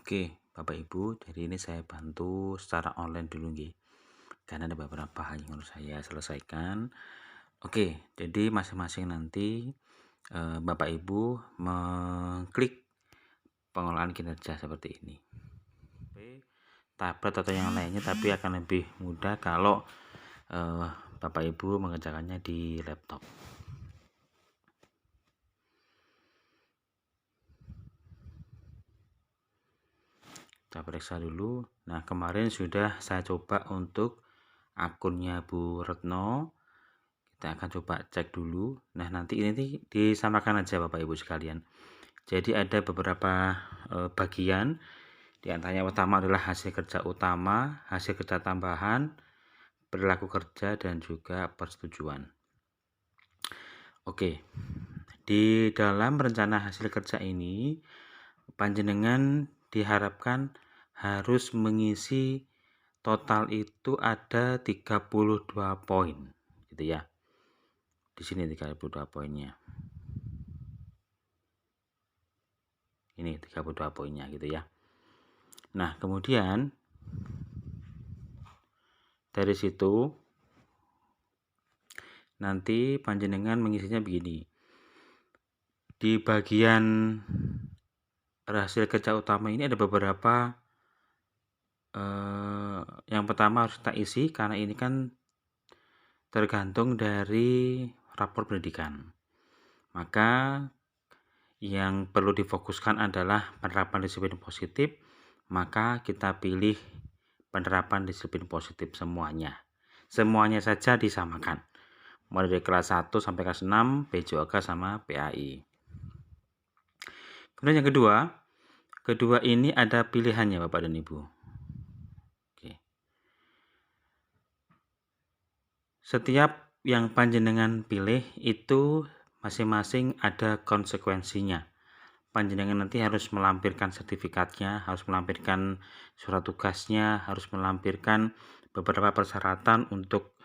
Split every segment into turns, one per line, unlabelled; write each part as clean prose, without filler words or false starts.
Oke, Bapak Ibu, jadi ini saya bantu secara online dulu nggih. Karena ada beberapa hal yang harus saya selesaikan. Oke, jadi masing-masing nanti Bapak Ibu mengklik pengolahan kinerja seperti ini. Tablet atau yang lainnya, tapi akan lebih mudah kalau Bapak Ibu mengerjakannya di laptop. Kita periksa dulu. Nah, kemarin sudah saya coba untuk akunnya Bu Retno. Kita akan coba cek dulu. Nah, nanti ini disamakan aja Bapak Ibu sekalian. Jadi ada beberapa bagian. Di antaranya utama adalah hasil kerja utama, hasil kerja tambahan, perilaku kerja, dan juga persetujuan. Oke, di dalam rencana hasil kerja ini, panjenengan diharapkan harus mengisi total itu ada 32 poin, gitu ya. Di sini 32 poinnya. Ini 32 poinnya gitu ya. Nah, kemudian dari situ nanti panjenengan mengisinya begini. Di bagian hasil kerja utama ini ada beberapa yang pertama harus kita isi karena ini kan tergantung dari rapor pendidikan. Maka yang perlu difokuskan adalah penerapan disiplin positif, maka kita pilih penerapan disiplin positif semuanya. Semuanya saja disamakan. Mulai dari kelas 1 sampai kelas 6, PJOK sama PAI. Kemudian yang kedua ini ada pilihannya Bapak dan Ibu. Oke. Setiap yang panjenengan pilih itu masing-masing ada konsekuensinya. Panjenengan nanti harus melampirkan sertifikatnya, harus melampirkan surat tugasnya, harus melampirkan beberapa persyaratan untuk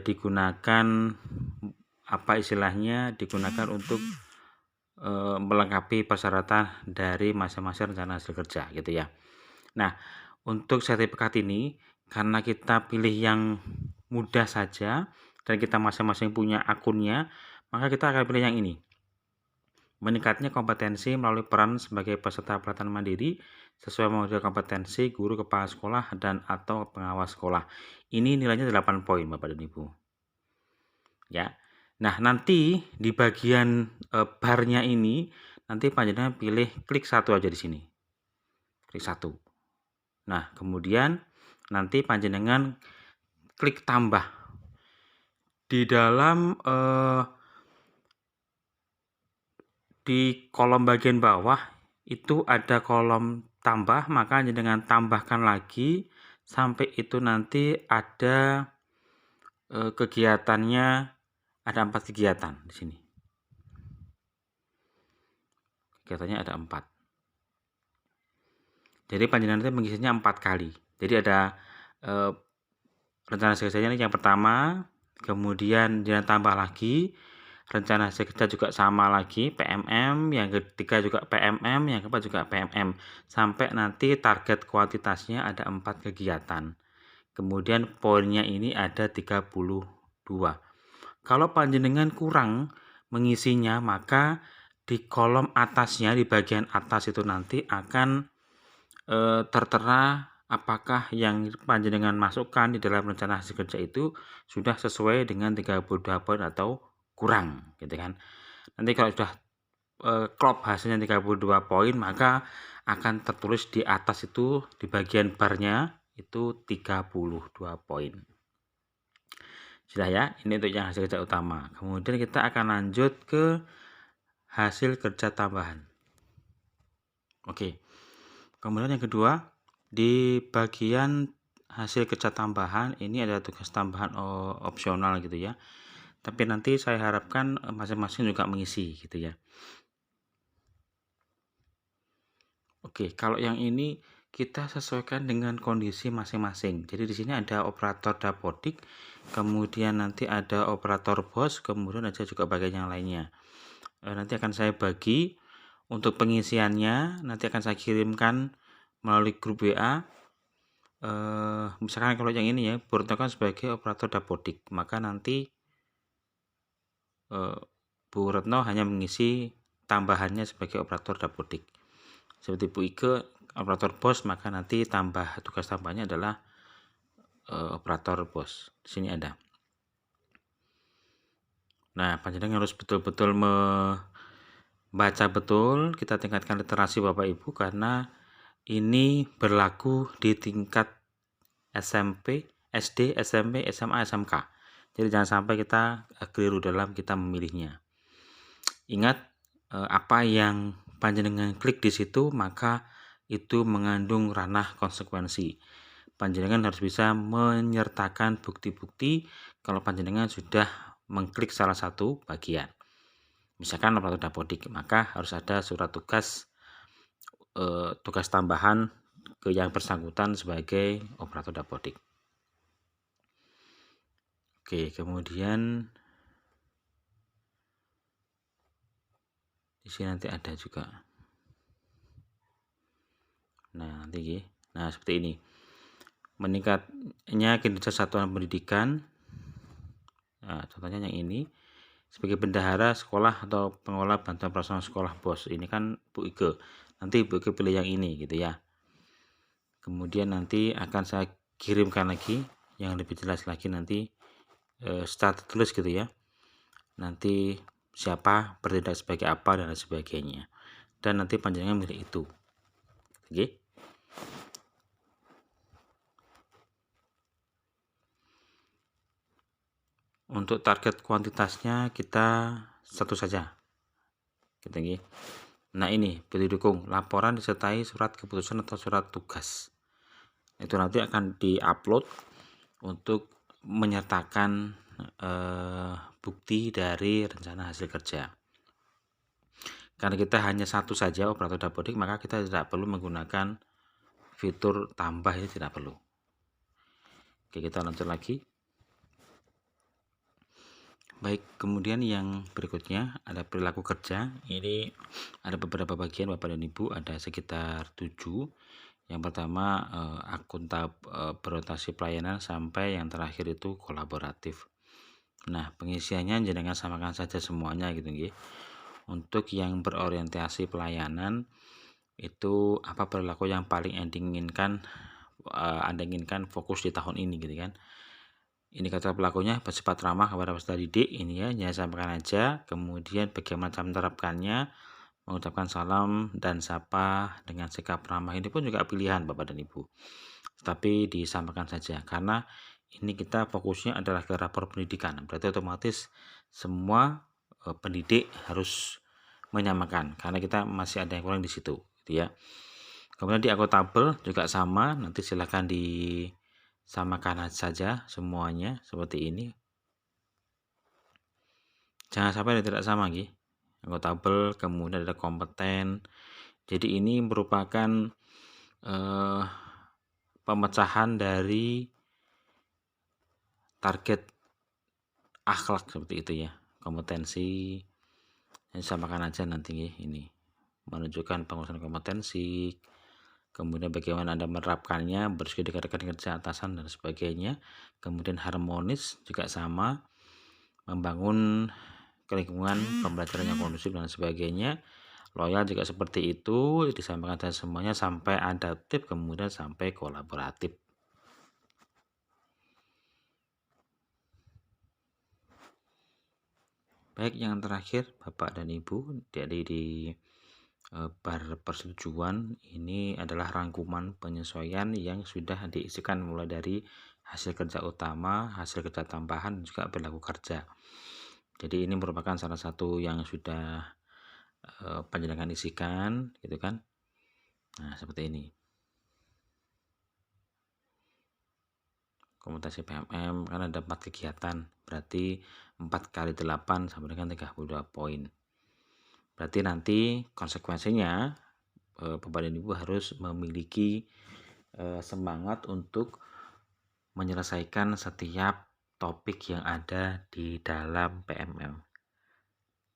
digunakan digunakan untuk melengkapi persyaratan dari masing-masing rencana hasil kerja gitu ya. Nah, untuk sertifikat ini karena kita pilih yang mudah saja dan kita masing-masing punya akunnya, maka kita akan pilih yang ini. Meningkatnya kompetensi melalui peran sebagai peserta pelatihan mandiri sesuai model kompetensi guru kepala sekolah dan atau pengawas sekolah. Ini nilainya 8 poin Bapak dan Ibu. Ya. Nah, nanti di bagian barnya ini nanti panjenengan pilih klik satu aja di sini. Klik satu. Nah, kemudian nanti panjenengan klik tambah. Di dalam di kolom bagian bawah itu ada kolom tambah, maka panjenengan tambahkan lagi sampai itu nanti ada kegiatannya. Ada 4 kegiatan di sini. Kegiatannya ada 4. Jadi panjenengan nanti mengisinya 4 kali. Jadi ada rencana hasil kerjanya yang pertama, kemudian jangan tambah lagi, rencana hasil kerja juga sama lagi, PMM, yang ketiga juga PMM, yang keempat juga PMM. Sampai nanti target kuantitasnya ada 4 kegiatan. Kemudian poinnya ini ada 32. Kalau panjenengan kurang mengisinya, maka di kolom atasnya, di bagian atas itu nanti akan tertera apakah yang panjenengan masukkan di dalam rencana hasil kerja itu sudah sesuai dengan 32 poin atau kurang, gitu kan. Nanti kalau sudah klop hasilnya 32 poin, maka akan tertulis di atas itu di bagian barnya itu 32 poin. Sudah ya, ini untuk yang hasil kerja utama. Kemudian kita akan lanjut ke hasil kerja tambahan. Oke. Kemudian yang kedua, di bagian hasil kerja tambahan ini ada tugas tambahan opsional gitu ya. Tapi nanti saya harapkan masing-masing juga mengisi gitu ya. Oke, kalau yang ini kita sesuaikan dengan kondisi masing-masing. Jadi di sini ada operator dapodik, kemudian nanti ada operator BOS, kemudian ada juga bagian yang lainnya. Nanti akan saya bagi Untuk pengisiannya nanti akan saya kirimkan melalui grup WA. Misalkan kalau yang ini ya, Bu Retno kan sebagai operator dapodik, maka nanti Bu Retno hanya mengisi tambahannya sebagai operator dapodik. Seperti Bu Ike operator BOS, maka nanti tugas tambahnya adalah operator BOS. Di sini ada. Nah, panjenengan harus betul-betul membaca betul, kita tingkatkan literasi Bapak Ibu, karena ini berlaku di tingkat SMP, SD, SMP, SMA, SMK. Jadi jangan sampai kita keliru dalam kita memilihnya. Ingat, apa yang panjenengan klik di situ, maka itu mengandung ranah konsekuensi. Panjenengan harus bisa menyertakan bukti-bukti kalau panjenengan sudah mengklik salah satu bagian. Misalkan operator dapodik, maka harus ada surat tugas tambahan ke yang bersangkutan sebagai operator dapodik. Oke, kemudian di sini nanti ada juga. Nah, seperti ini. Meningkatnya kinerja satuan pendidikan. Nah, contohnya yang ini. Sebagai bendahara sekolah atau pengelola bantuan operasional sekolah BOS. Ini kan Bu Ike. Nanti Bu Ike pilih yang ini gitu ya. Kemudian nanti akan saya kirimkan lagi yang lebih jelas lagi nanti secara tertulis gitu ya. Nanti siapa bertindak sebagai apa dan sebagainya. Dan nanti panjenengan milih itu. Oke. Untuk target kuantitasnya kita satu saja. Nah, ini didukung laporan disertai surat keputusan atau surat tugas. Itu nanti akan diupload untuk menyertakan bukti dari rencana hasil kerja. Karena kita hanya satu saja operator dapodik, maka kita tidak perlu menggunakan fitur tambah, ini tidak perlu. Oke, kita lanjut lagi. Baik, kemudian yang berikutnya ada perilaku kerja. Ini ada beberapa bagian Bapak dan Ibu, ada sekitar 7. Yang pertama berorientasi pelayanan, sampai yang terakhir itu kolaboratif. Nah, pengisiannya jangan samakan saja semuanya gitu nggih. Untuk yang berorientasi pelayanan itu apa perilaku yang paling Anda inginkan fokus di tahun ini gitu kan. Ini kata pelakunya bersifat ramah kepada peserta didik, ini ya, jangan sampaikan aja. Kemudian bagaimana cara menerapkannya, mengucapkan salam dan sapa dengan sikap ramah, ini pun juga pilihan Bapak dan Ibu. Tapi disampaikan saja, karena ini kita fokusnya adalah ke rapor pendidikan. Berarti otomatis semua pendidik harus menyamakan, karena kita masih ada yang kurang di situ, gitu ya. Kemudian di akuntabel juga sama, nanti silahkan disamakan saja semuanya seperti ini. Jangan sampai tidak sama gitu. Akuntabel, kemudian ada kompeten. Jadi ini merupakan pemecahan dari target akhlak seperti itu ya. Kompetensi disamakan aja nanti ini. Menunjukkan pengurusan kompetensi, kemudian bagaimana Anda menerapkannya, bersedia dengan kerja atasan dan sebagainya. Kemudian harmonis juga sama, membangun lingkungan pembelajaran yang kondusif dan sebagainya. Loyal juga seperti itu, disampaikan semuanya sampai adaptif, kemudian sampai kolaboratif. Baik, yang terakhir Bapak dan Ibu, jadi di persetujuan ini adalah rangkuman penyesuaian yang sudah diisikan mulai dari hasil kerja utama, hasil kerja tambahan, dan juga perilaku kerja. Jadi ini merupakan salah satu yang sudah panjenengan isikan gitu kan. Nah, seperti ini. Komutasi PMM kan ada 4 kegiatan, berarti 4 kali 8 sama dengan 32 poin. Berarti nanti konsekuensinya Bapak dan Ibu harus memiliki semangat untuk menyelesaikan setiap topik yang ada di dalam PMM.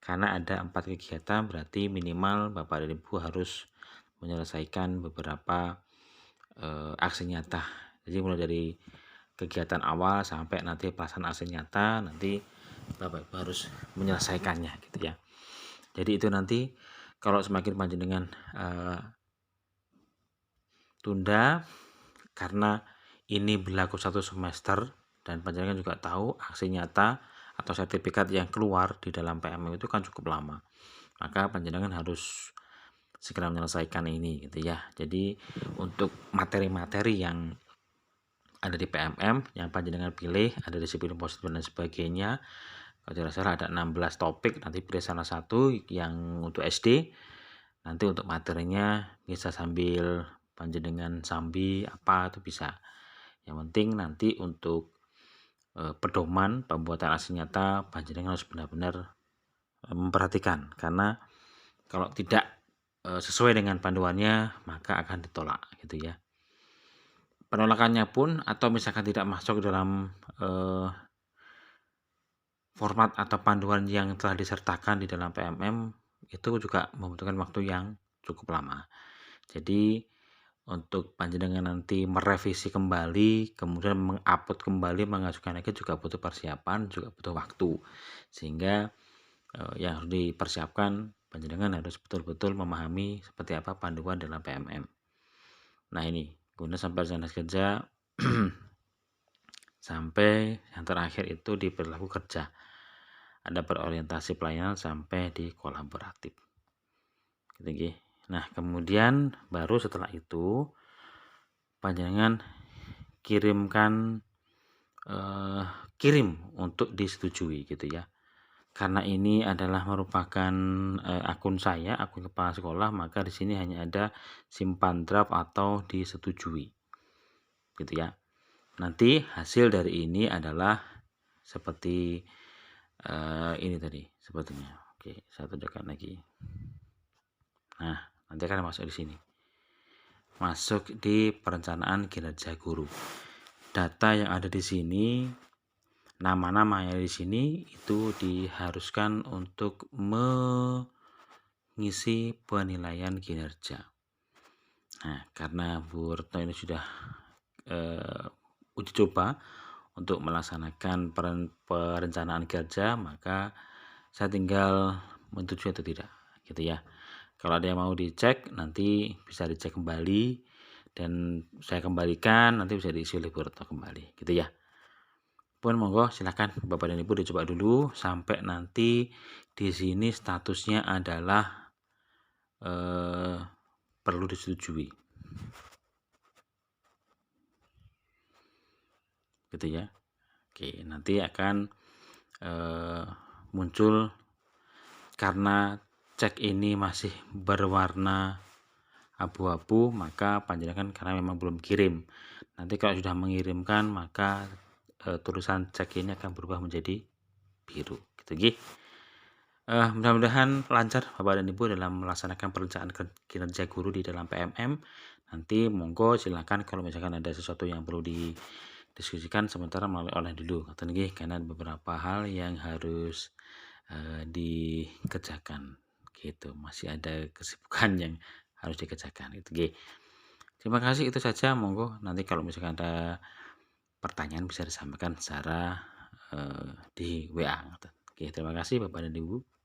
Karena ada 4 kegiatan berarti minimal Bapak dan Ibu harus menyelesaikan beberapa aksi nyata. Jadi mulai dari kegiatan awal sampai nanti pelaksanaan aksi nyata, nanti Bapak Ibu harus menyelesaikannya gitu ya. Jadi itu nanti kalau semakin panjenengan tunda karena ini berlaku 1 semester dan panjenengan juga tahu aksi nyata atau sertifikat yang keluar di dalam PMM itu kan cukup lama. Maka panjenengan harus segera menyelesaikan ini gitu ya. Jadi untuk materi-materi yang ada di PMM yang panjenengan pilih, ada disiplin positif dan sebagainya. Kalau tidak salah ada 16 topik, nanti pilih salah satu yang untuk SD. Nanti untuk materinya bisa sambil panjenengan sambi apa itu bisa. Yang penting nanti untuk pedoman pembuatan aksi nyata panjenengan harus benar-benar memperhatikan, karena kalau tidak sesuai dengan panduannya maka akan ditolak gitu ya. Penolakannya pun atau misalkan tidak masuk dalam format atau panduan yang telah disertakan di dalam PMM itu juga membutuhkan waktu yang cukup lama. Jadi untuk panjenengan nanti merevisi kembali, kemudian mengupload kembali, mengajukan lagi juga butuh persiapan, juga butuh waktu. Sehingga yang harus dipersiapkan, panjenengan harus betul-betul memahami seperti apa panduan dalam PMM. Nah ini, guna sampai rencana kerja sampai yang terakhir itu di perilaku kerja. Ada berorientasi pelayanan sampai di kolaboratif. Gitu. Nah, kemudian baru setelah itu panjenengan kirimkan kirim untuk disetujui gitu ya. Karena ini adalah merupakan akun saya, akun kepala sekolah, maka di sini hanya ada simpan draft atau disetujui. Gitu ya. Nanti hasil dari ini adalah seperti ini tadi sepertinya. Oke, saya tunjukkan lagi. Nah, nanti akan masuk di sini. Masuk di perencanaan kinerja guru. Data yang ada di sini, nama-nama yang ada di sini itu diharuskan untuk mengisi penilaian kinerja. Nah, karena Bu Retno ini sudah uji coba untuk melaksanakan perencanaan kerja, maka saya tinggal menyetujui atau tidak gitu ya. Kalau ada yang mau dicek nanti bisa dicek kembali dan saya kembalikan, nanti bisa diisi oleh Bu Retno kembali gitu ya. Pun monggo silakan Bapak dan Ibu dicoba dulu sampai nanti di sini statusnya adalah perlu disetujui. Gitu ya. Oke, nanti akan muncul karena cek ini masih berwarna abu-abu, maka panjenengan karena memang belum kirim. Nanti kalau sudah mengirimkan maka tulisan cek ini akan berubah menjadi biru gitu nggih. Mudah-mudahan lancar Bapak dan Ibu dalam melaksanakan perencanaan kinerja guru di dalam PMM. Nanti monggo silakan kalau misalkan ada sesuatu yang perlu didiskusikan sementara melalui online dulu ngoten nggih, karena beberapa hal yang harus dikerjakan gitu. Masih ada kesibukan yang harus dikerjakan itu nggih. Terima kasih, itu saja. Monggo nanti kalau misalkan ada pertanyaan bisa disampaikan secara di WA. Oke, terima kasih Bapak dan Ibu.